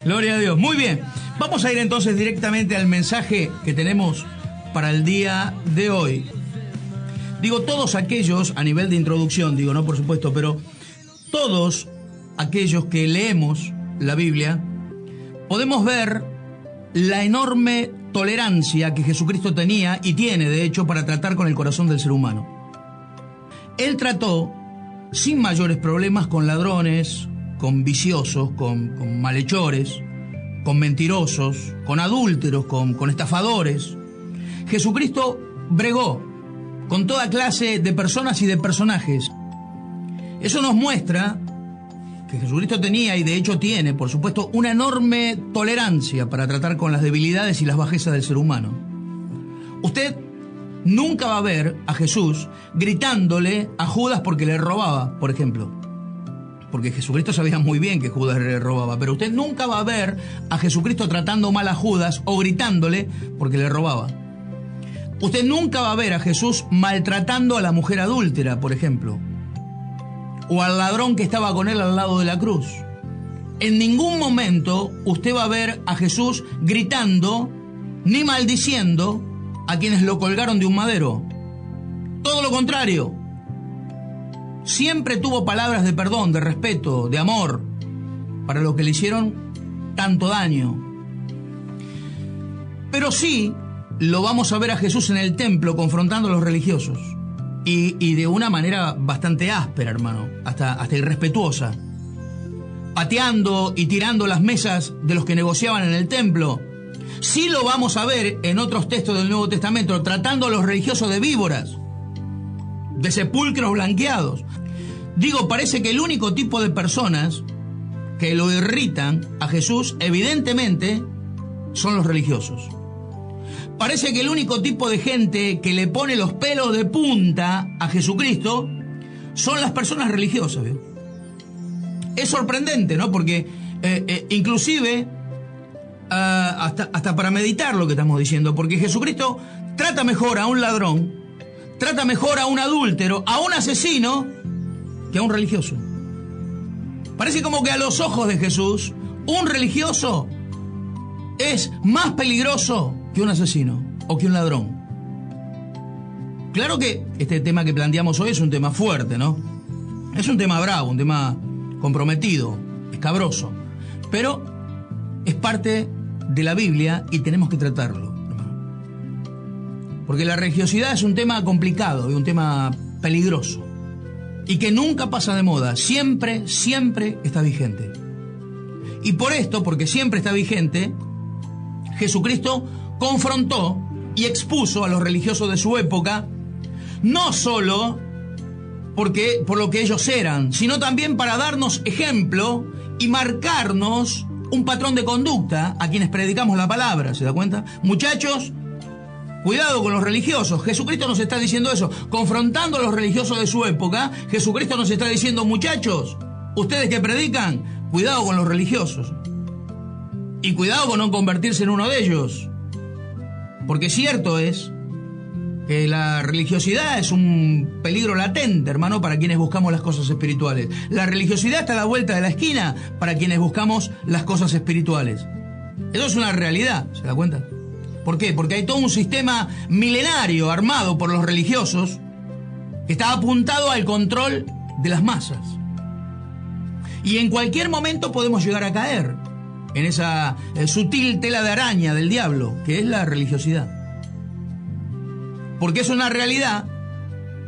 Gloria a Dios. Muy bien. Vamos a ir entonces directamente al mensaje que tenemos para el día de hoy. Digo, todos aquellos, a nivel de introducción, digo, no por supuesto, pero todos aquellos que leemos la Biblia, podemos ver la enorme tolerancia que Jesucristo tenía y tiene, de hecho, para tratar con el corazón del ser humano. Él trató sin mayores problemas con ladrones, con viciosos, con malhechores, con mentirosos, con adúlteros, con estafadores. Jesucristo bregó con toda clase de personas y de personajes. Eso nos muestra que Jesucristo tenía, y de hecho tiene, por supuesto, una enorme tolerancia para tratar con las debilidades y las bajezas del ser humano. Usted nunca va a ver a Jesús gritándole a Judas porque le robaba, por ejemplo. Porque Jesucristo sabía muy bien que Judas le robaba, pero usted nunca va a ver a Jesucristo tratando mal a Judas o gritándole porque le robaba. Usted nunca va a ver a Jesús maltratando a la mujer adúltera, por ejemplo, o al ladrón que estaba con él al lado de la cruz. En ningún momento usted va a ver a Jesús gritando ni maldiciendo a quienes lo colgaron de un madero. Todo lo contrario. Siempre tuvo palabras de perdón, de respeto, de amor para los que le hicieron tanto daño. Pero sí lo vamos a ver a Jesús en el templo confrontando a los religiosos. Y de una manera bastante áspera, hermano, hasta irrespetuosa. Pateando y tirando las mesas de los que negociaban en el templo. Sí lo vamos a ver en otros textos del Nuevo Testamento, tratando a los religiosos de víboras, de sepulcros blanqueados. Digo, parece que el único tipo de personas que lo irritan a Jesús, evidentemente, son los religiosos. Parece que el único tipo de gente que le pone los pelos de punta a Jesucristo son las personas religiosas, ¿vio? Es sorprendente, ¿no? Porque inclusive hasta para meditar lo que estamos diciendo, porque Jesucristo trata mejor a un ladrón, trata mejor a un adúltero, a un asesino, que a un religioso. Parece como que a los ojos de Jesús, un religioso es más peligroso que un asesino o que un ladrón. Claro que este tema que planteamos hoy es un tema fuerte, ¿no? Es un tema bravo, un tema comprometido, escabroso, pero es parte de la Biblia y tenemos que tratarlo, hermano. Porque la religiosidad es un tema complicado y un tema peligroso y que nunca pasa de moda, siempre está vigente. Y por esto, porque siempre está vigente, Jesucristo confrontó y expuso a los religiosos de su época, no solo por lo que ellos eran, sino también para darnos ejemplo y marcarnos un patrón de conducta a quienes predicamos la palabra. ¿Se da cuenta? Muchachos, cuidado con los religiosos. Jesucristo nos está diciendo eso. Confrontando a los religiosos de su época, Jesucristo nos está diciendo, muchachos, ustedes que predican, cuidado con los religiosos. Y cuidado con no convertirse en uno de ellos. Porque cierto es que la religiosidad es un peligro latente, hermano, para quienes buscamos las cosas espirituales. La religiosidad está a la vuelta de la esquina para quienes buscamos las cosas espirituales. Eso es una realidad, ¿se da cuenta? ¿Por qué? Porque hay todo un sistema milenario armado por los religiosos que está apuntado al control de las masas. Y en cualquier momento podemos llegar a caer en esa sutil tela de araña del diablo, que es la religiosidad. Porque es una realidad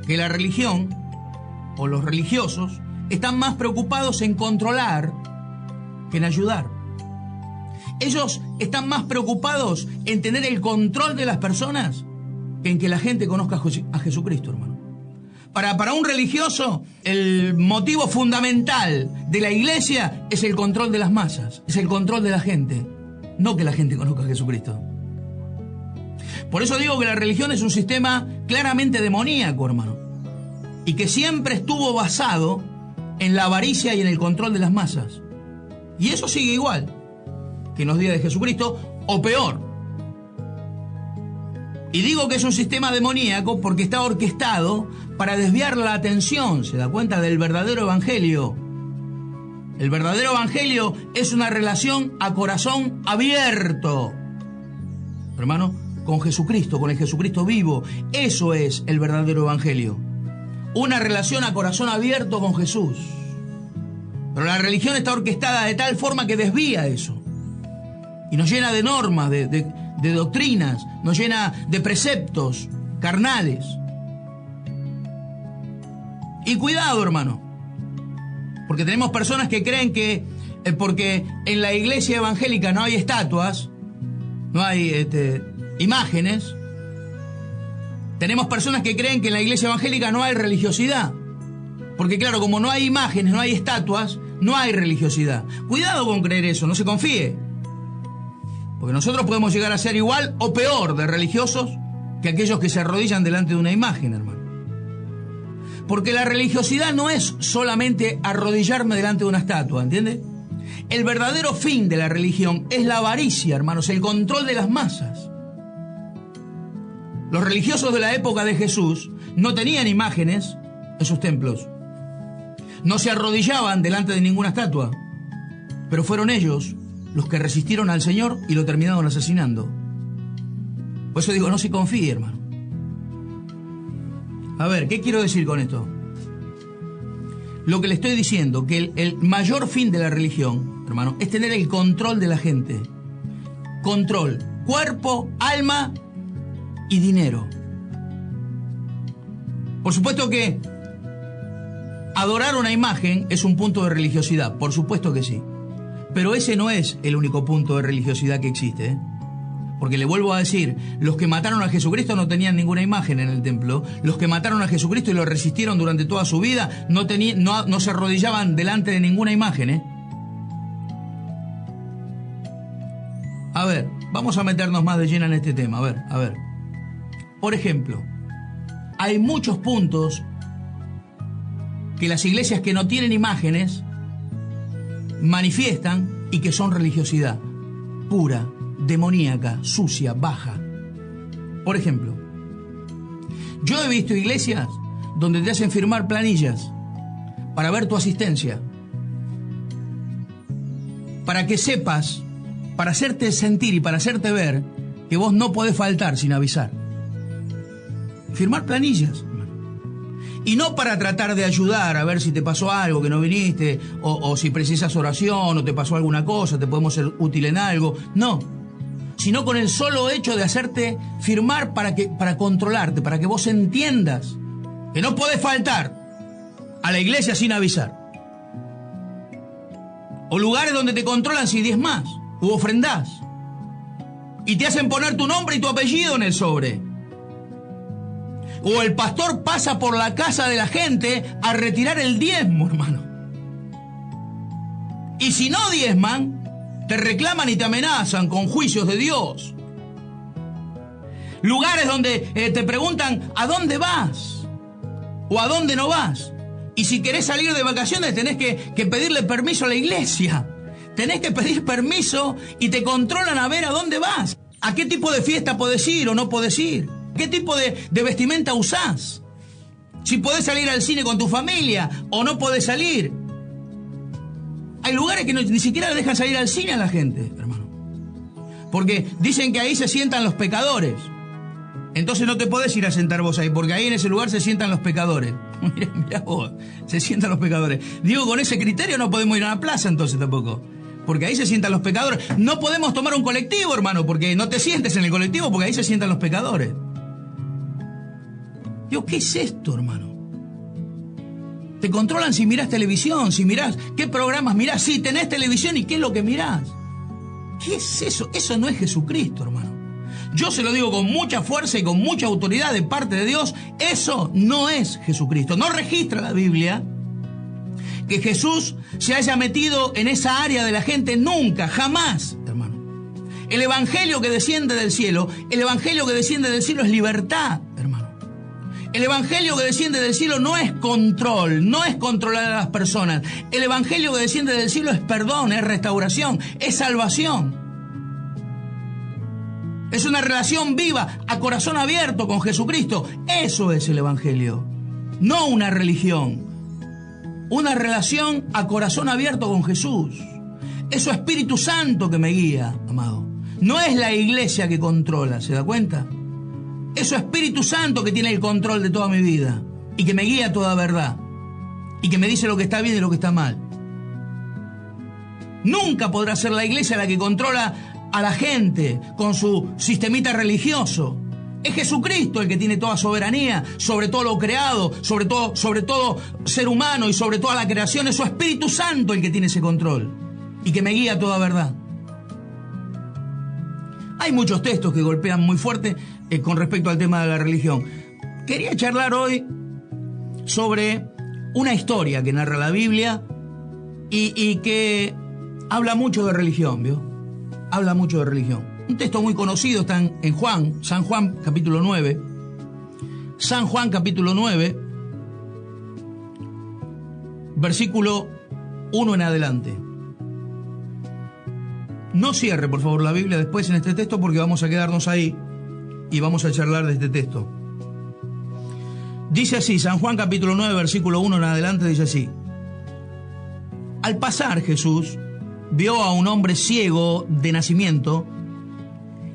que la religión o los religiosos están más preocupados en controlar que en ayudar. Ellos están más preocupados en tener el control de las personas que en que la gente conozca a Jesucristo, hermano. Para un religioso, el motivo fundamental de la iglesia es el control de las masas, es el control de la gente, no que la gente conozca a Jesucristo. Por eso digo que la religión es un sistema claramente demoníaco, hermano, y que siempre estuvo basado en la avaricia y en el control de las masas. Y eso sigue igual que en los días de Jesucristo, o peor. Y digo que es un sistema demoníaco porque está orquestado para desviar la atención, ¿se da cuenta?, del verdadero evangelio. El verdadero evangelio es una relación a corazón abierto, hermano, con Jesucristo, con el Jesucristo vivo. Eso es el verdadero evangelio. Una relación a corazón abierto con Jesús. Pero la religión está orquestada de tal forma que desvía eso. Y nos llena de normas, de doctrinas, nos llena de preceptos carnales. Y cuidado, hermano. Porque tenemos personas que creen que porque en la iglesia evangélica no hay estatuas, no hay imágenes. Tenemos personas que creen que en la iglesia evangélica no hay religiosidad. Porque claro, como no hay imágenes, no hay estatuas, no hay religiosidad. Cuidado con creer eso, no se confíe. Porque nosotros podemos llegar a ser igual o peor de religiosos que aquellos que se arrodillan delante de una imagen, hermano. Porque la religiosidad no es solamente arrodillarme delante de una estatua, ¿entiende? El verdadero fin de la religión es la avaricia, hermanos, el control de las masas. Los religiosos de la época de Jesús no tenían imágenes en sus templos. No se arrodillaban delante de ninguna estatua. Pero fueron ellos los que resistieron al Señor y lo terminaron asesinando. Por eso digo, no se confíe, hermano. A ver, ¿qué quiero decir con esto? Lo que le estoy diciendo, que el mayor fin de la religión, hermano, es tener el control de la gente. Control, cuerpo, alma y dinero. Por supuesto que adorar una imagen es un punto de religiosidad, por supuesto que sí. Pero ese no es el único punto de religiosidad que existe, ¿eh? Porque le vuelvo a decir, los que mataron a Jesucristo no tenían ninguna imagen en el templo. Los que mataron a Jesucristo y lo resistieron durante toda su vida no se arrodillaban delante de ninguna imagen, ¿eh? A ver, vamos a meternos más de lleno en este tema. A ver. Por ejemplo, hay muchos puntos que las iglesias que no tienen imágenes manifiestan y que son religiosidad pura, demoníaca, sucia, baja. Por ejemplo, yo he visto iglesias donde te hacen firmar planillas para ver tu asistencia, para que sepas, para hacerte sentir y para hacerte ver que vos no podés faltar sin avisar. Firmar planillas. Y no para tratar de ayudar a ver si te pasó algo, que no viniste, o si precisas oración, o te pasó alguna cosa, te podemos ser útil en algo. No. Sino con el solo hecho de hacerte firmar para controlarte, para que vos entiendas que no podés faltar a la iglesia sin avisar. O lugares donde te controlan si diezmás u ofrendás. Y te hacen poner tu nombre y tu apellido en el sobre. O el pastor pasa por la casa de la gente a retirar el diezmo, hermano. Y si no diezman, te reclaman y te amenazan con juicios de Dios. Lugares donde te preguntan ¿a dónde vas? O ¿a dónde no vas? Y si querés salir de vacaciones tenés que pedirle permiso a la iglesia. Tenés que pedir permiso y te controlan a ver a dónde vas. ¿A qué tipo de fiesta podés ir o no podés ir? ¿Qué tipo de vestimenta usás? Si podés salir al cine con tu familia o no podés salir. Hay lugares que ni siquiera le dejan salir al cine a la gente, hermano. Porque dicen que ahí se sientan los pecadores. Entonces no te podés ir a sentar vos ahí, porque ahí en ese lugar se sientan los pecadores. Mirá vos, se sientan los pecadores. Digo, con ese criterio no podemos ir a la plaza entonces tampoco. Porque ahí se sientan los pecadores. No podemos tomar un colectivo, hermano, porque no te sientes en el colectivo, porque ahí se sientan los pecadores. Digo, ¿qué es esto, hermano? Te controlan si mirás televisión, si mirás qué programas mirás, si tenés televisión y qué es lo que mirás. ¿Qué es eso? Eso no es Jesucristo, hermano. Yo se lo digo con mucha fuerza y con mucha autoridad de parte de Dios. Eso no es Jesucristo. No registra la Biblia que Jesús se haya metido en esa área de la gente nunca, jamás, hermano. El evangelio que desciende del cielo, es libertad, hermano. El evangelio que desciende del cielo no es control, no es controlar a las personas. El evangelio que desciende del cielo es perdón, es restauración, es salvación. Es una relación viva, a corazón abierto con Jesucristo. Eso es el evangelio, no una religión. una relación a corazón abierto con Jesús. Es su Espíritu Santo que me guía, amado. No es la iglesia que controla, ¿se da cuenta? Es su Espíritu Santo que tiene el control de toda mi vida y que me guía a toda verdad y que me dice lo que está bien y lo que está mal. Nunca podrá ser la iglesia la que controla a la gente con su sistemita religioso. Es Jesucristo el que tiene toda soberanía sobre todo lo creado, sobre todo ser humano y sobre toda la creación. Es su Espíritu Santo el que tiene ese control y que me guía a toda verdad. Hay muchos textos que golpean muy fuerte con respecto al tema de la religión. Quería charlar hoy sobre una historia que narra la Biblia y que habla mucho de religión, ¿vio? Habla mucho de religión. Un texto muy conocido está en Juan, San Juan capítulo 9. San Juan capítulo 9, versículo 1 en adelante. No cierre, por favor, la Biblia después en este texto porque vamos a quedarnos ahí y vamos a charlar de este texto. Dice así, San Juan capítulo 9, versículo 1 en adelante, dice así. Al pasar Jesús vio a un hombre ciego de nacimiento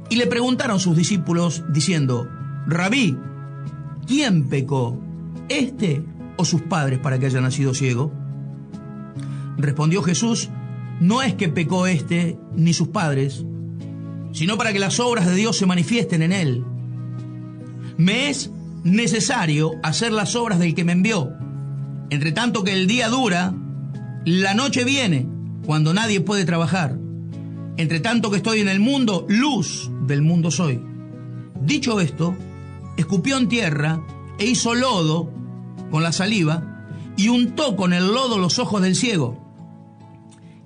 y le preguntaron sus discípulos diciendo, Rabí, ¿quién pecó, este o sus padres para que haya nacido ciego? Respondió Jesús, no es que pecó este ni sus padres, sino para que las obras de Dios se manifiesten en él. Me es necesario hacer las obras del que me envió. Entre tanto que el día dura, la noche viene, cuando nadie puede trabajar. Entre tanto que estoy en el mundo, luz del mundo soy. Dicho esto, escupió en tierra e hizo lodo con la saliva y untó con el lodo los ojos del ciego.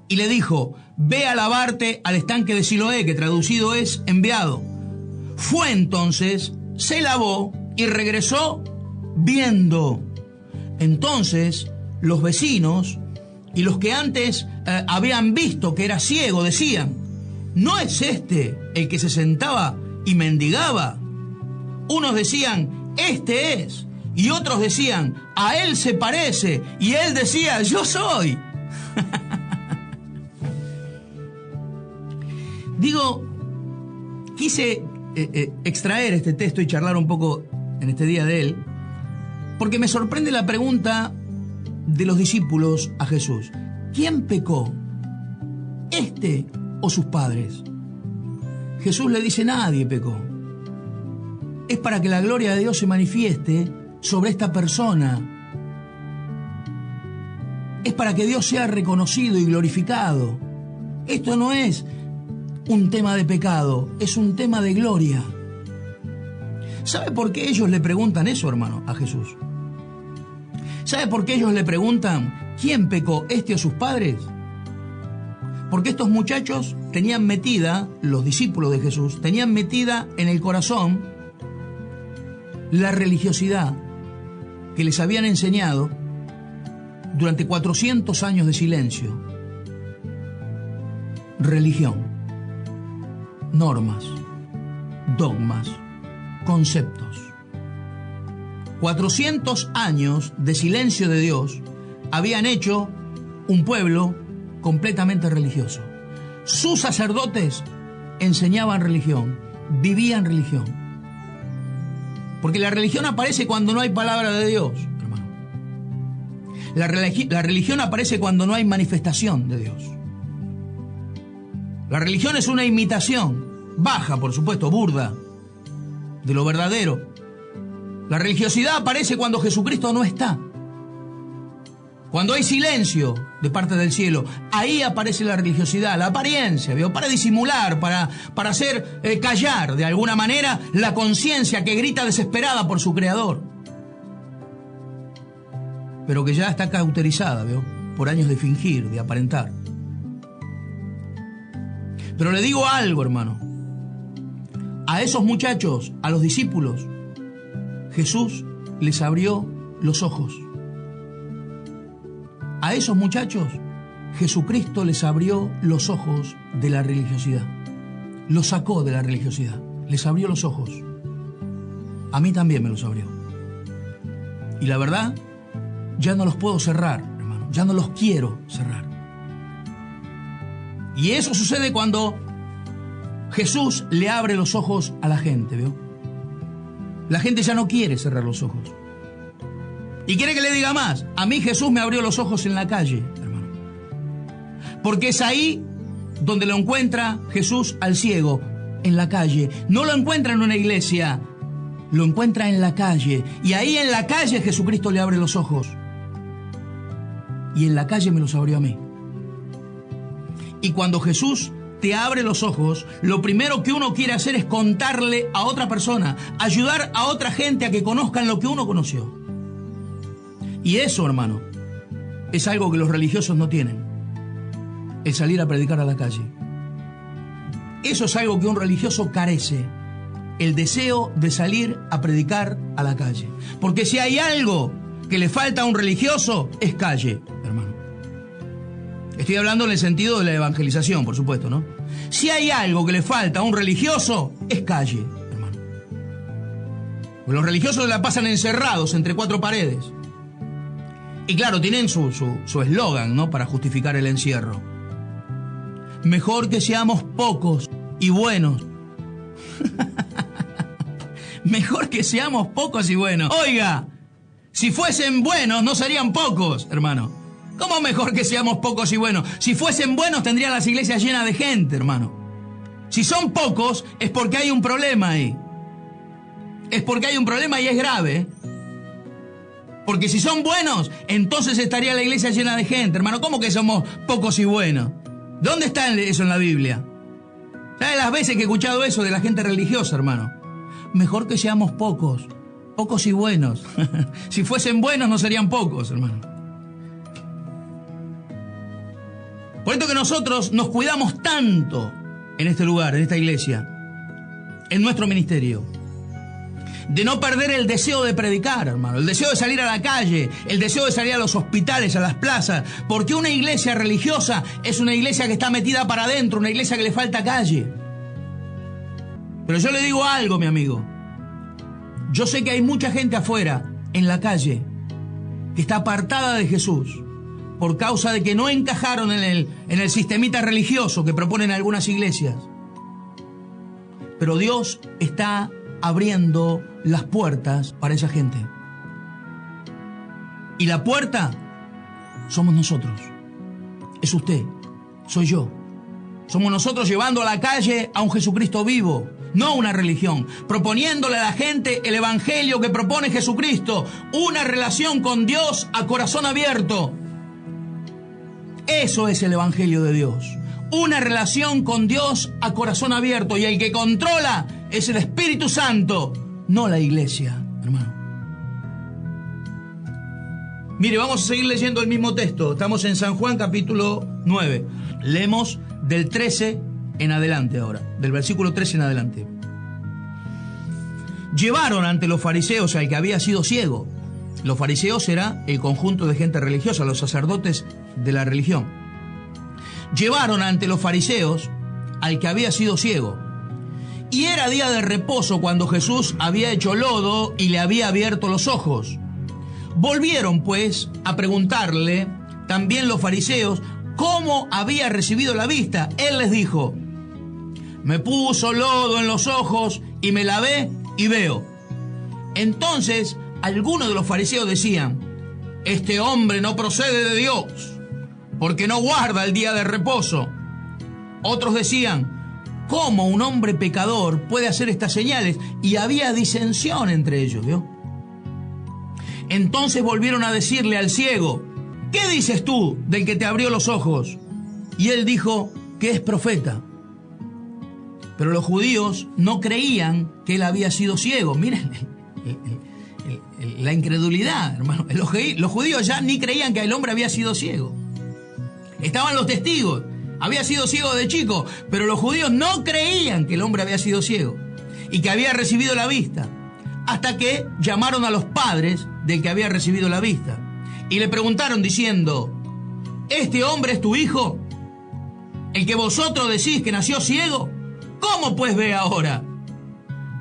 Y le dijo, ve a lavarte al estanque de Siloé, que traducido es enviado. Fue entonces, se lavó y regresó viendo. Entonces los vecinos y los que antes habían visto que era ciego decían, ¿no es este el que se sentaba y mendigaba? Unos decían, este es, y otros decían, a él se parece, y él decía, yo soy. Digo, quise extraer este texto y charlar un poco en este día de él, porque me sorprende la pregunta de los discípulos a Jesús. ¿Quién pecó? ¿Este o sus padres? Jesús le dice, nadie pecó. Es para que la gloria de Dios se manifieste sobre esta persona. Es para que Dios sea reconocido y glorificado. Esto no es un tema de pecado, es un tema de gloria. ¿Sabe por qué ellos le preguntan eso, hermano, a Jesús? ¿Sabe por qué ellos le preguntan, ¿quién pecó, este o sus padres? Porque estos muchachos tenían metida, los discípulos de Jesús, tenían metida en el corazón la religiosidad que les habían enseñado durante 400 años de silencio. Religión, normas, dogmas, conceptos. 400 años de silencio de Dios habían hecho un pueblo completamente religioso. Sus sacerdotes enseñaban religión, vivían religión. Porque la religión aparece cuando no hay palabra de Dios, hermano. La religión aparece cuando no hay manifestación de Dios. La religión es una imitación, baja, por supuesto, burda, de lo verdadero. La religiosidad aparece cuando Jesucristo no está. Cuando hay silencio de parte del cielo, ahí aparece la religiosidad, la apariencia, ¿vio? Para disimular, para hacer callar de alguna manera la conciencia que grita desesperada por su creador. Pero que ya está cauterizada, ¿vio? Por años de fingir, de aparentar. Pero le digo algo, hermano. A esos muchachos, a los discípulos, Jesús les abrió los ojos. A esos muchachos, Jesucristo les abrió los ojos de la religiosidad. Los sacó de la religiosidad. Les abrió los ojos. A mí también me los abrió. Y la verdad, ya no los puedo cerrar, hermano. ya no los quiero cerrar. Y eso sucede cuando Jesús le abre los ojos a la gente, ¿vio? La gente ya no quiere cerrar los ojos. Y quiere que le diga más. A mí Jesús me abrió los ojos en la calle, hermano. Porque es ahí donde lo encuentra Jesús al ciego, en la calle. No lo encuentra en una iglesia, lo encuentra en la calle. Y ahí en la calle Jesucristo le abre los ojos. Y en la calle me los abrió a mí. Y cuando Jesús te abre los ojos, lo primero que uno quiere hacer es contarle a otra persona, ayudar a otra gente a que conozcan lo que uno conoció. Y eso, hermano, es algo que los religiosos no tienen, el salir a predicar a la calle. Eso es algo que un religioso carece, el deseo de salir a predicar a la calle. Porque si hay algo que le falta a un religioso, es calle, hermano. Estoy hablando en el sentido de la evangelización, por supuesto, ¿no? Si hay algo que le falta a un religioso, es calle, hermano. Porque los religiosos la pasan encerrados entre cuatro paredes. Y claro, tienen su eslogan, ¿no?, para justificar el encierro. Mejor que seamos pocos y buenos. Mejor que seamos pocos y buenos. Oiga, si fuesen buenos no serían pocos, hermano. ¿Cómo mejor que seamos pocos y buenos? Si fuesen buenos tendrían las iglesias llenas de gente, hermano. Si son pocos es porque hay un problema ahí. Es porque hay un problema y es grave. Porque si son buenos, entonces estaría la iglesia llena de gente, hermano. ¿Cómo que somos pocos y buenos? ¿Dónde está eso en la Biblia? ¿Sabes las veces que he escuchado eso de la gente religiosa, hermano? Mejor que seamos pocos y buenos. Si fuesen buenos no serían pocos, hermano. Por esto que nosotros nos cuidamos tanto en este lugar, en esta iglesia, en nuestro ministerio, de no perder el deseo de predicar, hermano, el deseo de salir a la calle, el deseo de salir a los hospitales, a las plazas, porque una iglesia religiosa es una iglesia que está metida para adentro, una iglesia que le falta calle. Pero yo le digo algo, mi amigo. Yo sé que hay mucha gente afuera, en la calle, que está apartada de Jesús por causa de que no encajaron en el sistemita religioso que proponen algunas iglesias. Pero Dios está abriendo las puertas para esa gente. Y la puerta somos nosotros. Es usted, soy yo. Somos nosotros llevando a la calle a un Jesucristo vivo, no una religión, proponiéndole a la gente el evangelio que propone Jesucristo, una relación con Dios a corazón abierto. Eso es el evangelio de Dios, una relación con Dios a corazón abierto, y el que controla es el Espíritu Santo, no la iglesia, hermano. Mire, vamos a seguir leyendo el mismo texto. Estamos en San Juan capítulo 9. Leemos del 13 en adelante ahora, del versículo 13 en adelante. Llevaron ante los fariseos al que había sido ciego. Los fariseos era el conjunto de gente religiosa, los sacerdotes de la religión. Llevaron ante los fariseos al que había sido ciego. Y era día de reposo cuando Jesús había hecho lodo y le había abierto los ojos. Volvieron, pues, a preguntarle también los fariseos cómo había recibido la vista. Él les dijo: me puso lodo en los ojos y me lavé y veo. Entonces algunos de los fariseos decían: este hombre no procede de Dios, porque no guarda el día de reposo. Otros decían: ¿cómo un hombre pecador puede hacer estas señales? Y había disensión entre ellos, ¿vio? Entonces volvieron a decirle al ciego: ¿qué dices tú del que te abrió los ojos? Y él dijo que es profeta. Pero los judíos no creían que él había sido ciego. Miren la incredulidad, hermano. Los judíos ya ni creían que el hombre había sido ciego. Estaban los testigos. Había sido ciego de chico, pero los judíos no creían que el hombre había sido ciego y que había recibido la vista, hasta que llamaron a los padres del que había recibido la vista y le preguntaron diciendo: ¿este hombre es tu hijo, el que vosotros decís que nació ciego? ¿Cómo pues ve ahora?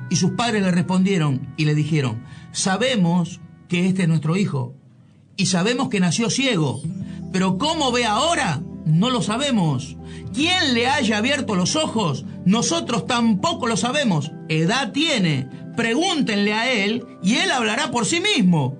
Y sus padres le respondieron y le dijeron: sabemos que este es nuestro hijo y sabemos que nació ciego. Pero cómo ve ahora, no lo sabemos. ¿Quién le haya abierto los ojos? Nosotros tampoco lo sabemos. Edad tiene. Pregúntenle a él y él hablará por sí mismo.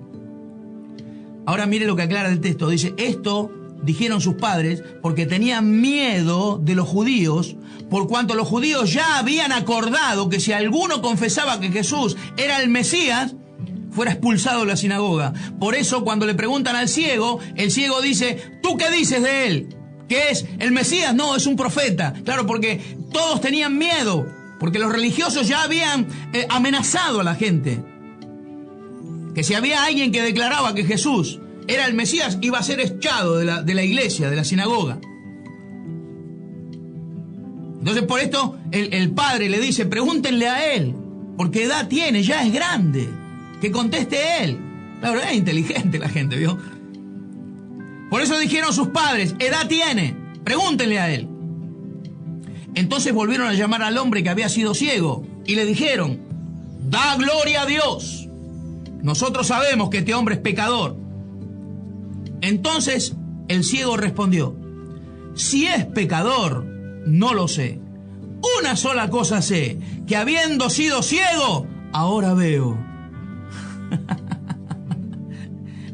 Ahora mire lo que aclara el texto. Dice, esto dijeron sus padres porque tenían miedo de los judíos, por cuanto los judíos ya habían acordado que si alguno confesaba que Jesús era el Mesías, fuera expulsado de la sinagoga. Por eso cuando le preguntan al ciego, el ciego dice, ¿tú qué dices de él? ¿Qué es? ¿El Mesías? No, es un profeta. Claro, porque todos tenían miedo, porque los religiosos ya habían amenazado a la gente. Que si había alguien que declaraba que Jesús era el Mesías, iba a ser echado de la iglesia, de la sinagoga. Entonces por esto el padre le dice, pregúntenle a él, porque edad tiene, ya es grande, que conteste él. Claro, es inteligente la gente, ¿vio? Por eso dijeron sus padres, edad tiene, pregúntenle a él. Entonces volvieron a llamar al hombre que había sido ciego y le dijeron, da gloria a Dios. Nosotros sabemos que este hombre es pecador. Entonces el ciego respondió, si es pecador, no lo sé. Una sola cosa sé, que habiendo sido ciego, ahora veo.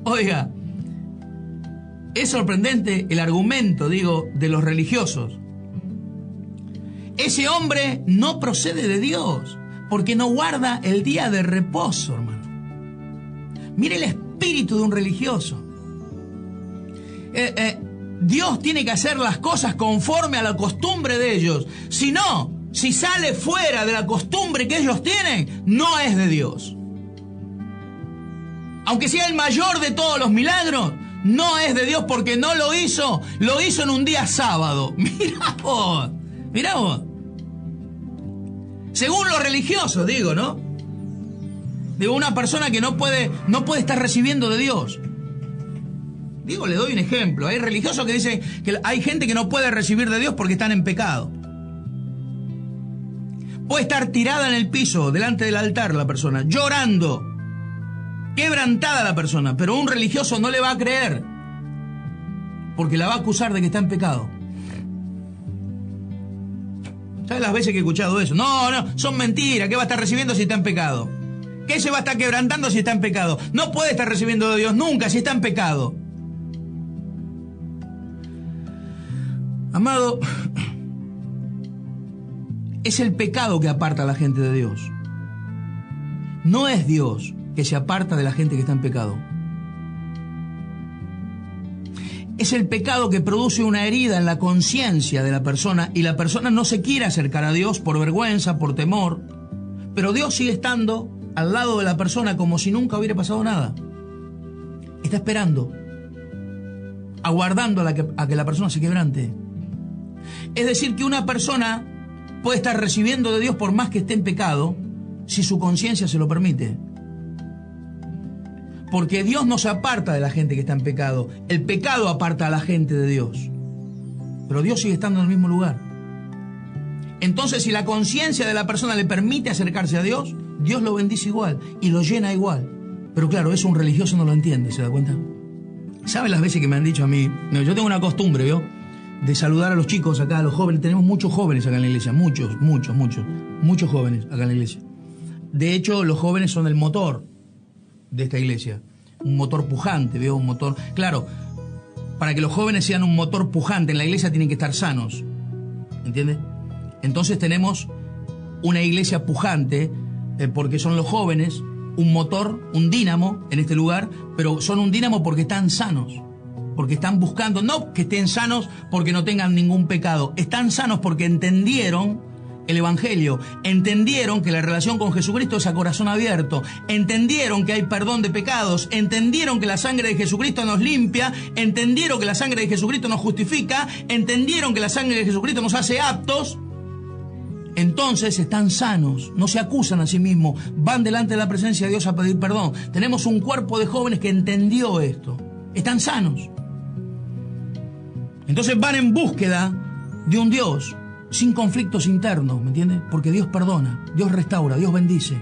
Oiga, es sorprendente el argumento, de los religiosos. Ese hombre no procede de Dios, porque no guarda el día de reposo, hermano. Mire el espíritu de un religioso. Dios tiene que hacer las cosas conforme a la costumbre de ellos. Si no, si sale fuera de la costumbre que ellos tienen, no es de Dios. Aunque sea el mayor de todos los milagros, no es de Dios porque no lo hizo en un día sábado. Mirá vos. Según los religiosos, ¿no? Digo, una persona que no puede estar recibiendo de Dios. Le doy un ejemplo. Hay religiosos que dicen que hay gente que no puede recibir de Dios porque están en pecado. Puede estar tirada en el piso, delante del altar la persona, llorando, quebrantada la persona, pero un religioso no le va a creer, porque la va a acusar de que está en pecado. ¿Sabes las veces que he escuchado eso? No, son mentiras. ¿Qué va a estar recibiendo si está en pecado? ¿Qué se va a estar quebrantando si está en pecado? No puede estar recibiendo de Dios nunca si está en pecado. Amado, es el pecado que aparta a la gente de Dios. No es Dios que se aparta de la gente que está en pecado. Es el pecado que produce una herida en la conciencia de la persona y la persona no se quiere acercar a Dios por vergüenza, por temor, pero Dios sigue estando al lado de la persona como si nunca hubiera pasado nada. Está esperando, aguardando a que la persona se quebrante. Es decir, que una persona puede estar recibiendo de Dios por más que esté en pecado, si su conciencia se lo permite. Porque Dios no se aparta de la gente que está en pecado. El pecado aparta a la gente de Dios. Pero Dios sigue estando en el mismo lugar. Entonces, si la conciencia de la persona le permite acercarse a Dios, Dios lo bendice igual y lo llena igual. Pero claro, eso un religioso no lo entiende, ¿se da cuenta? ¿Sabe las veces que me han dicho a mí? No, yo tengo una costumbre, de saludar a los chicos acá, a los jóvenes. Tenemos muchos jóvenes acá en la iglesia, muchos jóvenes acá en la iglesia. De hecho, los jóvenes son el motor de esta iglesia. Un motor pujante, un motor... Claro, para que los jóvenes sean un motor pujante en la iglesia tienen que estar sanos, ¿entiendes? Entonces tenemos una iglesia pujante porque son los jóvenes, un motor, un dínamo en este lugar, pero son un dínamo porque están sanos. Porque están buscando, no que estén sanos porque no tengan ningún pecado, están sanos porque entendieron el Evangelio, entendieron que la relación con Jesucristo es a corazón abierto, entendieron que hay perdón de pecados, entendieron que la sangre de Jesucristo nos limpia, entendieron que la sangre de Jesucristo nos justifica, entendieron que la sangre de Jesucristo nos hace aptos. Entonces están sanos, no se acusan a sí mismos, van delante de la presencia de Dios a pedir perdón. Tenemos un cuerpo de jóvenes que entendió esto, están sanos. Entonces van en búsqueda de un Dios sin conflictos internos, ¿me entiendes? Porque Dios perdona, Dios restaura, Dios bendice.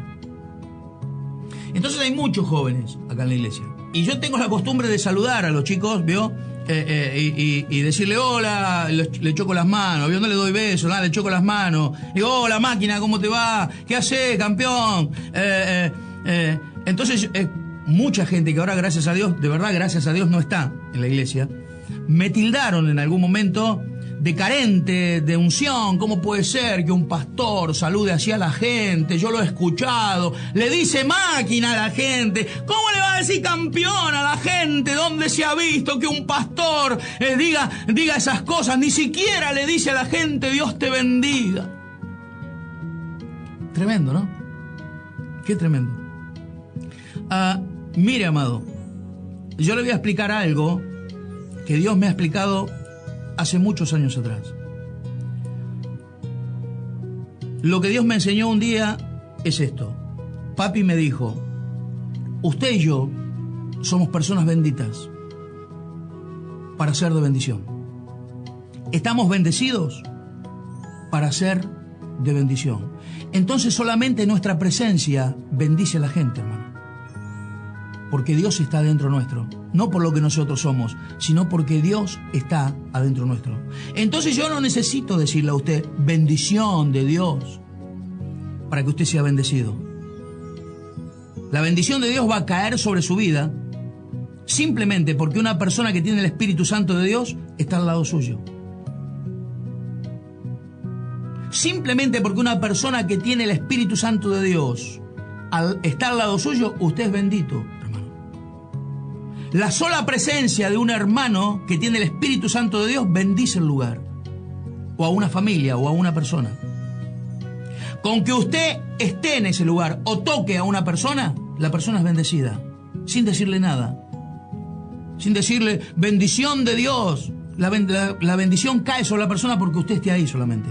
Entonces hay muchos jóvenes acá en la iglesia. Y yo tengo la costumbre de saludar a los chicos, ¿vio? Y decirle hola, le choco las manos, ¿vio? No le doy besos, nada, le choco las manos. Digo, hola máquina, ¿cómo te va? ¿Qué haces, campeón? Entonces, mucha gente que ahora, gracias a Dios, de verdad, gracias a Dios, no está en la iglesia, me tildaron en algún momento de carente de unción. ¿Cómo puede ser que un pastor salude así a la gente? Yo lo he escuchado. Le dice máquina a la gente. ¿Cómo le va a decir campeón a la gente? ¿Dónde se ha visto que un pastor diga esas cosas? Ni siquiera le dice a la gente Dios te bendiga. Tremendo, ¿no? Qué tremendo. Mire, amado, yo le voy a explicar algo que Dios me ha explicado hace muchos años atrás. Lo que Dios me enseñó un día es esto. Papi me dijo, usted y yo somos personas benditas para ser de bendición. Estamos bendecidos para ser de bendición. Entonces solamente nuestra presencia bendice a la gente, hermano. Porque Dios está dentro nuestro. No por lo que nosotros somos, sino porque Dios está adentro nuestro. Entonces yo no necesito decirle a usted bendición de Dios para que usted sea bendecido. La bendición de Dios va a caer sobre su vida simplemente porque una persona que tiene el Espíritu Santo de Dios está al lado suyo. Simplemente porque una persona que tiene el Espíritu Santo de Dios está al lado suyo, usted es bendito. La sola presencia de un hermano que tiene el Espíritu Santo de Dios bendice el lugar, o a una familia, o a una persona. Con que usted esté en ese lugar o toque a una persona, la persona es bendecida, sin decirle nada, sin decirle bendición de Dios. La bendición cae sobre la persona porque usted esté ahí solamente,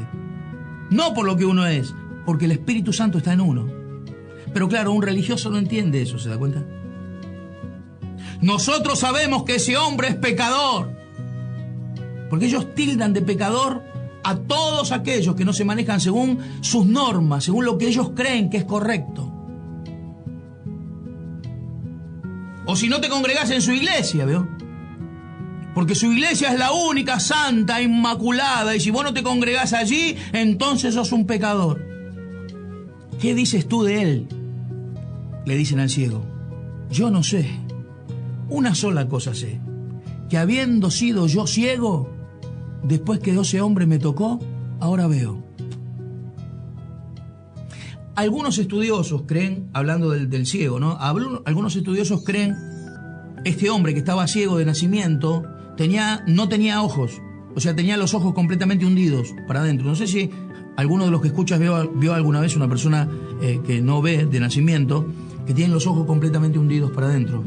no por lo que uno es, porque el Espíritu Santo está en uno. Pero claro, un religioso no entiende eso, ¿se da cuenta? Nosotros sabemos que ese hombre es pecador, porque ellos tildan de pecador a todos aquellos que no se manejan según sus normas, según lo que ellos creen que es correcto. O si no te congregás en su iglesia, ¿veo? Porque su iglesia es la única santa, inmaculada, y si vos no te congregás allí, entonces sos un pecador. ¿Qué dices tú de él?, le dicen al ciego. Yo no sé. Una sola cosa sé, que habiendo sido yo ciego, después que ese hombre me tocó, ahora veo. Algunos estudiosos creen, hablando del ciego, ¿no? Algunos estudiosos creen, este hombre que estaba ciego de nacimiento, no tenía ojos, o sea, tenía los ojos completamente hundidos para adentro. No sé si alguno de los que escuchas vio alguna vez una persona que no ve de nacimiento, que tiene los ojos completamente hundidos para adentro.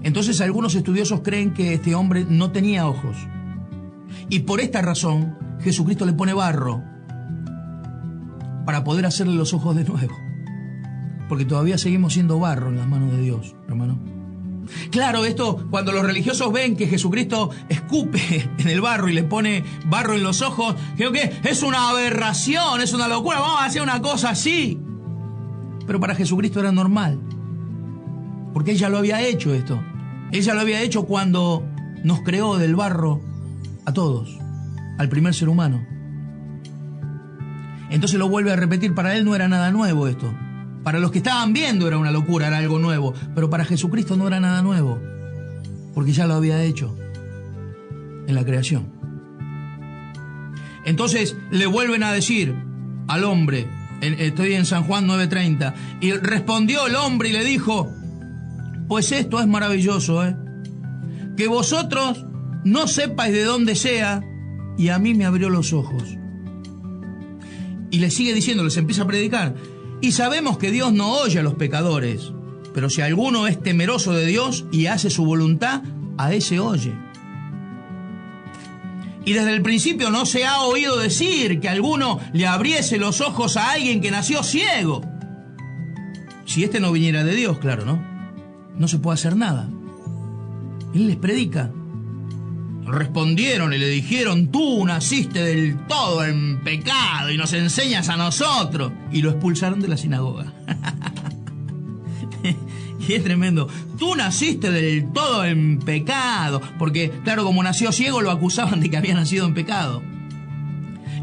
Entonces algunos estudiosos creen que este hombre no tenía ojos. Y por esta razón Jesucristo le pone barro para poder hacerle los ojos de nuevo. Porque todavía seguimos siendo barro en las manos de Dios, hermano. Claro, esto cuando los religiosos ven que Jesucristo escupe en el barro y le pone barro en los ojos, creo que es una aberración, es una locura, vamos a hacer una cosa así. Pero para Jesucristo era normal, porque Él ya lo había hecho esto. Él ya lo había hecho cuando nos creó del barro a todos, al primer ser humano. Entonces lo vuelve a repetir, para Él no era nada nuevo esto. Para los que estaban viendo era una locura, era algo nuevo, pero para Jesucristo no era nada nuevo, porque ya lo había hecho en la creación. Entonces le vuelven a decir al hombre, estoy en San Juan 9:30, y respondió el hombre y le dijo, pues esto es maravilloso, que vosotros no sepáis de dónde sea, y a mí me abrió los ojos. Y le sigue diciendo, les empieza a predicar, y sabemos que Dios no oye a los pecadores, pero si alguno es temeroso de Dios y hace su voluntad, a ese oye. Y desde el principio no se ha oído decir que alguno le abriese los ojos a alguien que nació ciego. Si este no viniera de Dios, claro, ¿no? No se puede hacer nada. Él les predica. Respondieron y le dijeron, tú naciste del todo en pecado y nos enseñas a nosotros. Y lo expulsaron de la sinagoga. Y es tremendo. Tú naciste del todo en pecado. Porque, claro, como nació ciego, lo acusaban de que había nacido en pecado.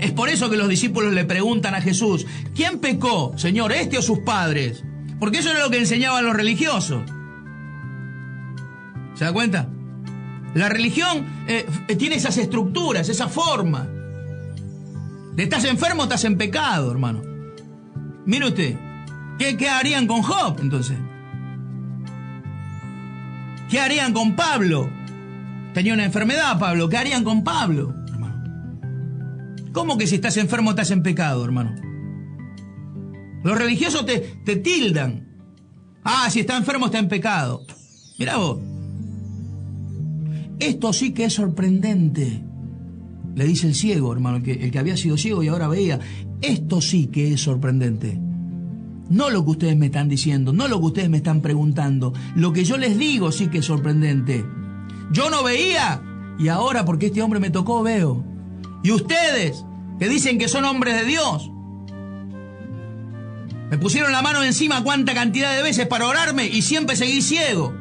Es por eso que los discípulos le preguntan a Jesús: ¿quién pecó, Señor, este o sus padres? Porque eso era lo que enseñaban los religiosos. ¿Se da cuenta? La religión tiene esas estructuras, esa forma. De estás enfermo, estás en pecado, hermano. Mire usted, ¿qué harían con Job, entonces? ¿Qué harían con Pablo? Tenía una enfermedad, Pablo. ¿Qué harían con Pablo, hermano? ¿Cómo que si estás enfermo estás en pecado, hermano? Los religiosos te tildan. Ah, si está enfermo está en pecado. Mirá vos. Esto sí que es sorprendente. Le dice el ciego, hermano, el que había sido ciego y ahora veía. Esto sí que es sorprendente. No lo que ustedes me están diciendo, no lo que ustedes me están preguntando. Lo que yo les digo sí que es sorprendente. Yo no veía y ahora, porque este hombre me tocó, veo. Y ustedes, que dicen que son hombres de Dios, me pusieron la mano encima cuánta cantidad de veces para orarme y siempre seguí ciego.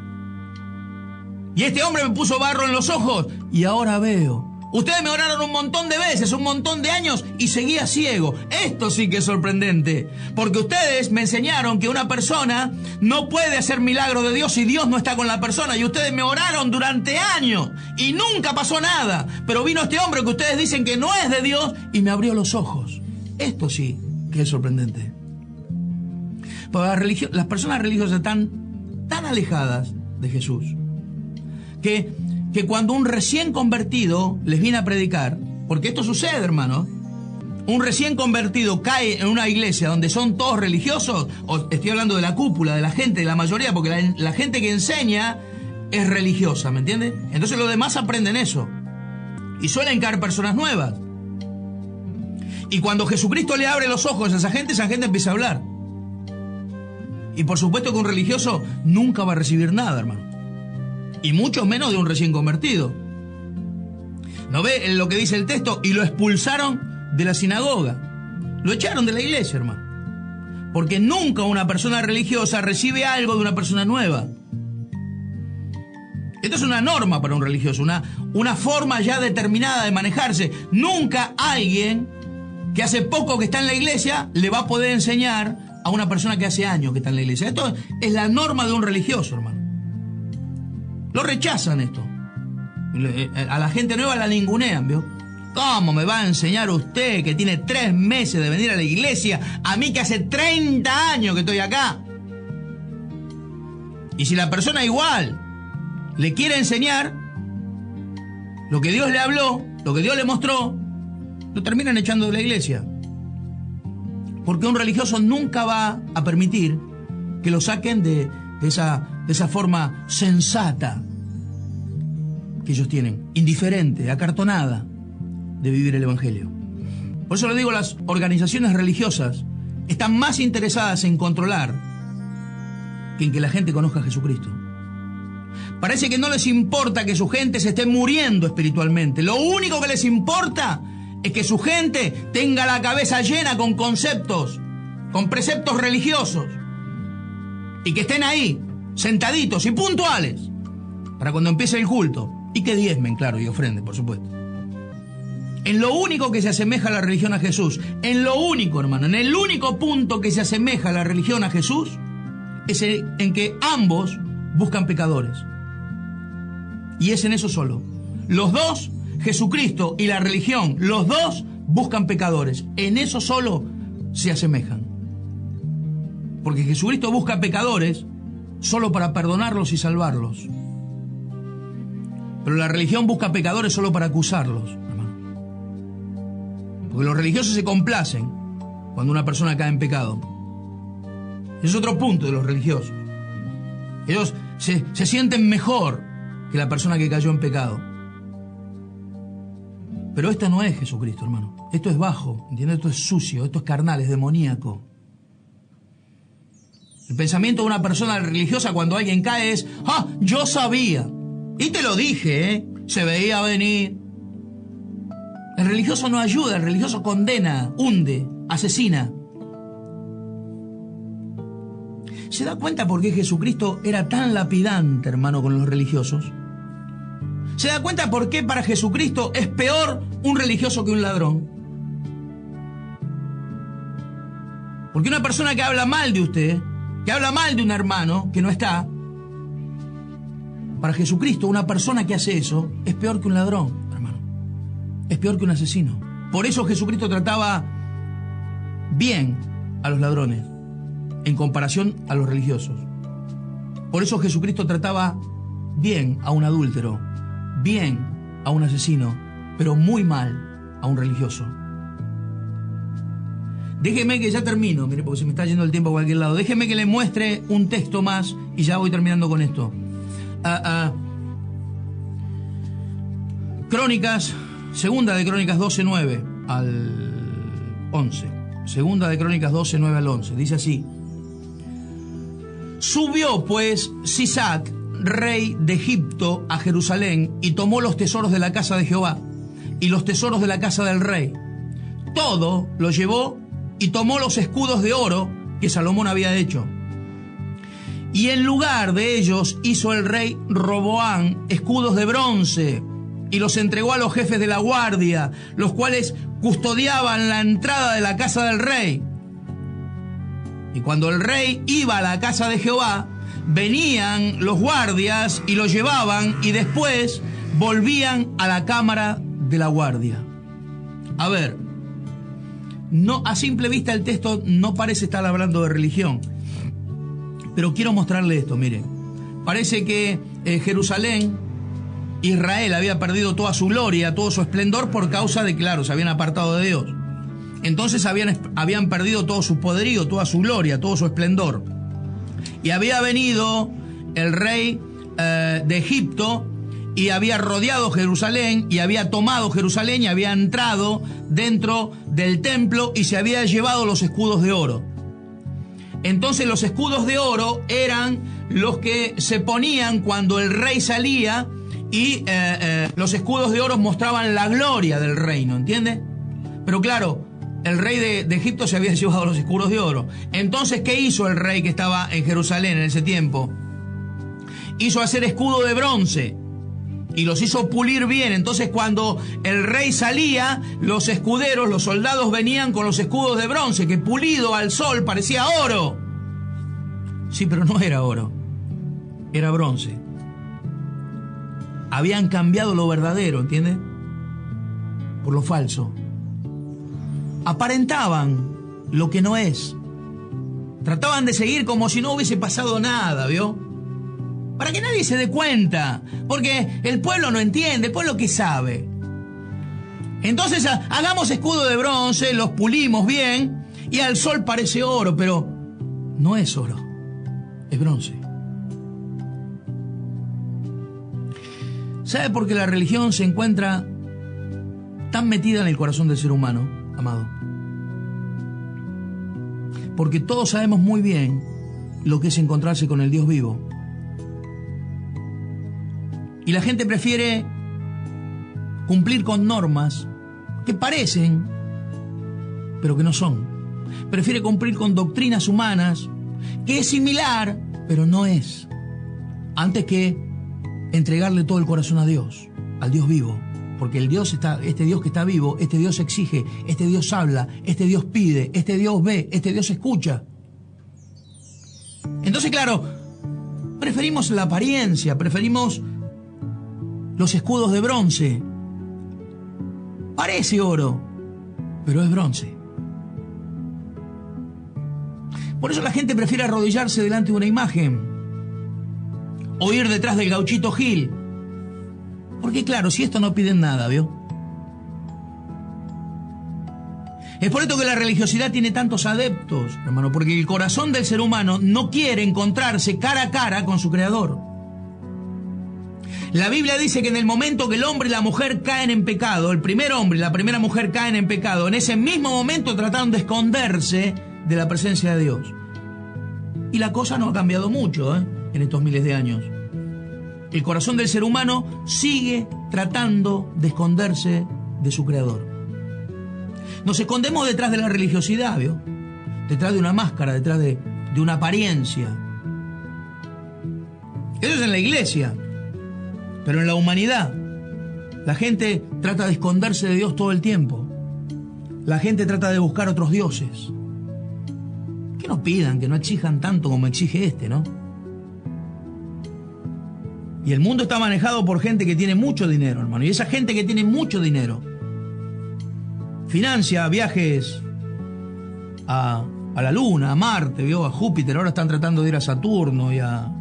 Y este hombre me puso barro en los ojos y ahora veo. Ustedes me oraron un montón de veces, un montón de años y seguía ciego. Esto sí que es sorprendente. Porque ustedes me enseñaron que una persona no puede hacer milagros de Dios si Dios no está con la persona. Y ustedes me oraron durante años y nunca pasó nada. Pero vino este hombre que ustedes dicen que no es de Dios y me abrió los ojos. Esto sí que es sorprendente. Porque las personas religiosas están tan alejadas de Jesús que cuando un recién convertido les viene a predicar, porque esto sucede, hermano, un recién convertido cae en una iglesia donde son todos religiosos, o estoy hablando de la cúpula, de la gente, de la mayoría, porque la gente que enseña es religiosa, ¿me entiendes? Entonces los demás aprenden eso y suelen caer personas nuevas. Y cuando Jesucristo le abre los ojos a esa gente empieza a hablar. Y por supuesto que un religioso nunca va a recibir nada, hermano. Y mucho menos de un recién convertido. ¿No ve lo que dice el texto? Y lo expulsaron de la sinagoga. Lo echaron de la iglesia, hermano. Porque nunca una persona religiosa recibe algo de una persona nueva. Esto es una norma para un religioso, una forma ya determinada de manejarse. Nunca alguien que hace poco que está en la iglesia le va a poder enseñar a una persona que hace años que está en la iglesia. Esto es la norma de un religioso, hermano. Lo rechazan esto. A la gente nueva la ningunean, ¿vio? ¿Cómo me va a enseñar usted que tiene 3 meses de venir a la iglesia, a mí que hace 30 años que estoy acá? Y si la persona igual le quiere enseñar lo que Dios le habló, lo que Dios le mostró, lo terminan echando de la iglesia. Porque un religioso nunca va a permitir que lo saquen de esa forma sensata que ellos tienen, indiferente, acartonada, de vivir el evangelio. Por eso le digo, las organizaciones religiosas están más interesadas en controlar que en que la gente conozca a Jesucristo. Parece que no les importa que su gente se esté muriendo espiritualmente. Lo único que les importa es que su gente tenga la cabeza llena con conceptos, con preceptos religiosos, y que estén ahí, sentaditos y puntuales, para cuando empiece el culto, y que diezmen, claro, y ofrenden, por supuesto. En lo único que se asemeja la religión a Jesús, en lo único, hermano, en el único punto que se asemeja la religión a Jesús, es en que ambos buscan pecadores. Y es en eso solo. Los dos, Jesucristo y la religión, los dos buscan pecadores. En eso solo se asemejan. Porque Jesucristo busca pecadores solo para perdonarlos y salvarlos. Pero la religión busca pecadores solo para acusarlos, hermano. Porque los religiosos se complacen cuando una persona cae en pecado. Ese es otro punto de los religiosos. Ellos se sienten mejor que la persona que cayó en pecado. Pero esto no es Jesucristo, hermano. Esto es bajo, ¿entiendes? Esto es sucio, esto es carnal, es demoníaco. El pensamiento de una persona religiosa cuando alguien cae es: ¡ah, yo sabía! Y te lo dije, ¿eh? Se veía venir. El religioso no ayuda, el religioso condena, hunde, asesina. ¿Se da cuenta por qué Jesucristo era tan lapidante, hermano, con los religiosos? ¿Se da cuenta por qué para Jesucristo es peor un religioso que un ladrón? Porque una persona que habla mal de usted, que habla mal de un hermano que no está, para Jesucristo una persona que hace eso es peor que un ladrón, hermano. Es peor que un asesino. Por eso Jesucristo trataba bien a los ladrones en comparación a los religiosos. Por eso Jesucristo trataba bien a un adúltero, bien a un asesino, pero muy mal a un religioso. Déjeme que ya termino, mire, porque se me está yendo el tiempo a cualquier lado. Déjeme que le muestre un texto más y ya voy terminando con esto. Crónicas, segunda de Crónicas 12:9 al 11. Segunda de Crónicas 12:9 al 11. Dice así: Subió pues Sisac, rey de Egipto, a Jerusalén, y tomó los tesoros de la casa de Jehová y los tesoros de la casa del rey. Todo lo llevó y tomó los escudos de oro que Salomón había hecho. Y en lugar de ellos hizo el rey Roboam escudos de bronce y los entregó a los jefes de la guardia, los cuales custodiaban la entrada de la casa del rey. Y cuando el rey iba a la casa de Jehová, venían los guardias y lo llevaban y después volvían a la cámara de la guardia. A ver, no, a simple vista el texto no parece estar hablando de religión, pero quiero mostrarle esto, mire. Parece que Jerusalén, Israel, había perdido toda su gloria, todo su esplendor por causa de, claro, se habían apartado de Dios. Entonces habían perdido todo su poderío, toda su gloria, todo su esplendor. Y había venido el rey de Egipto y había rodeado Jerusalén y había tomado Jerusalén y había entrado dentro del templo y se había llevado los escudos de oro. Entonces los escudos de oro eran los que se ponían cuando el rey salía y los escudos de oro mostraban la gloria del reino, ¿entiende? Pero claro, el rey de Egipto se había llevado los escudos de oro. Entonces, ¿qué hizo el rey que estaba en Jerusalén en ese tiempo? Hizo hacer escudo de bronce y los hizo pulir bien. Entonces, cuando el rey salía, los escuderos, los soldados venían con los escudos de bronce, que pulido al sol parecía oro. Sí, pero no era oro, era bronce. Habían cambiado lo verdadero, ¿entiende? Por lo falso. Aparentaban lo que no es. Trataban de seguir como si no hubiese pasado nada, ¿vio? Para que nadie se dé cuenta, porque el pueblo no entiende, el pueblo ¿qué sabe? Entonces hagamos escudo de bronce, los pulimos bien y al sol parece oro, pero no es oro, es bronce. ¿Sabe por qué la religión se encuentra tan metida en el corazón del ser humano, amado? Porque todos sabemos muy bien lo que es encontrarse con el Dios vivo. Y la gente prefiere cumplir con normas que parecen, pero que no son. Prefiere cumplir con doctrinas humanas, que es similar, pero no es. Antes que entregarle todo el corazón a Dios, al Dios vivo. Porque este Dios que está vivo, este Dios exige, este Dios habla, este Dios pide, este Dios ve, este Dios escucha. Entonces, claro, preferimos la apariencia, preferimos los escudos de bronce. Parece oro, pero es bronce. Por eso la gente prefiere arrodillarse delante de una imagen o ir detrás del gauchito Gil. Porque claro, si esto no piden nada, ¿vio? Es por esto que la religiosidad tiene tantos adeptos, hermano, porque el corazón del ser humano no quiere encontrarse cara a cara con su Creador. La Biblia dice que en el momento que el hombre y la mujer caen en pecado, el primer hombre y la primera mujer caen en pecado, en ese mismo momento trataron de esconderse de la presencia de Dios. Y la cosa no ha cambiado mucho, en estos miles de años. El corazón del ser humano sigue tratando de esconderse de su Creador. Nos escondemos detrás de la religiosidad, ¿vio? Detrás de una máscara, detrás de de una apariencia. Eso es en la iglesia. Pero en la humanidad, la gente trata de esconderse de Dios todo el tiempo. La gente trata de buscar otros dioses. Que no pidan, que no exijan tanto como exige este, ¿no? Y el mundo está manejado por gente que tiene mucho dinero, hermano. Y esa gente que tiene mucho dinero financia viajes a la Luna, a Marte, ¿vio? A Júpiter. Ahora están tratando de ir a Saturno y a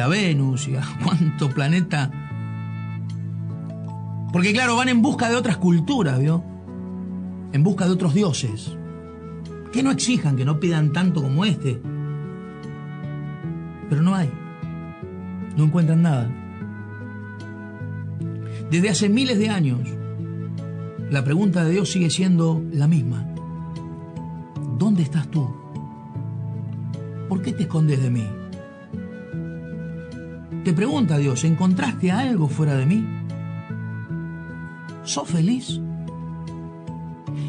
Venus y a cuánto planeta. Porque claro, van en busca de otras culturas, ¿vio? En busca de otros dioses. Que no exijan, que no pidan tanto como este. Pero no hay. No encuentran nada. Desde hace miles de años, la pregunta de Dios sigue siendo la misma. ¿Dónde estás tú? ¿Por qué te escondes de mí? Te pregunta Dios, ¿encontraste algo fuera de mí? ¿Sos feliz?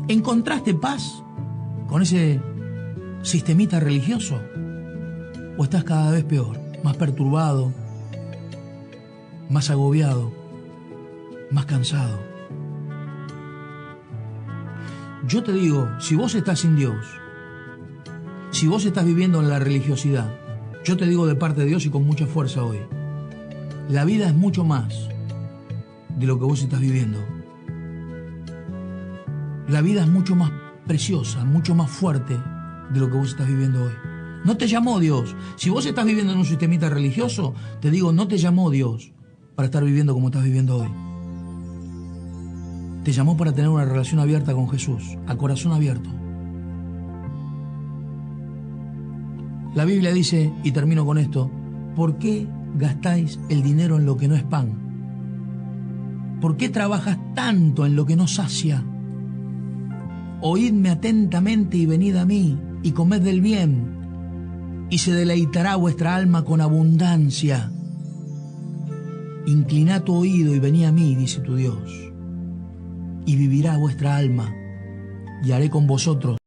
¿Encontraste paz con ese sistemita religioso? ¿O estás cada vez peor, más perturbado, más agobiado, más cansado? Yo te digo, si vos estás sin Dios, si vos estás viviendo en la religiosidad, yo te digo de parte de Dios y con mucha fuerza hoy, la vida es mucho más de lo que vos estás viviendo. La vida es mucho más preciosa, mucho más fuerte de lo que vos estás viviendo hoy. No te llamó Dios. Si vos estás viviendo en un sistemita religioso, te digo, no te llamó Dios para estar viviendo como estás viviendo hoy. Te llamó para tener una relación abierta con Jesús, a corazón abierto. La Biblia dice, y termino con esto, ¿por qué gastáis el dinero en lo que no es pan? ¿Por qué trabajas tanto en lo que no sacia? Oídme atentamente y venid a mí, y comed del bien, y se deleitará vuestra alma con abundancia. Inclinad tu oído y venid a mí, dice tu Dios, y vivirá vuestra alma, y haré con vosotros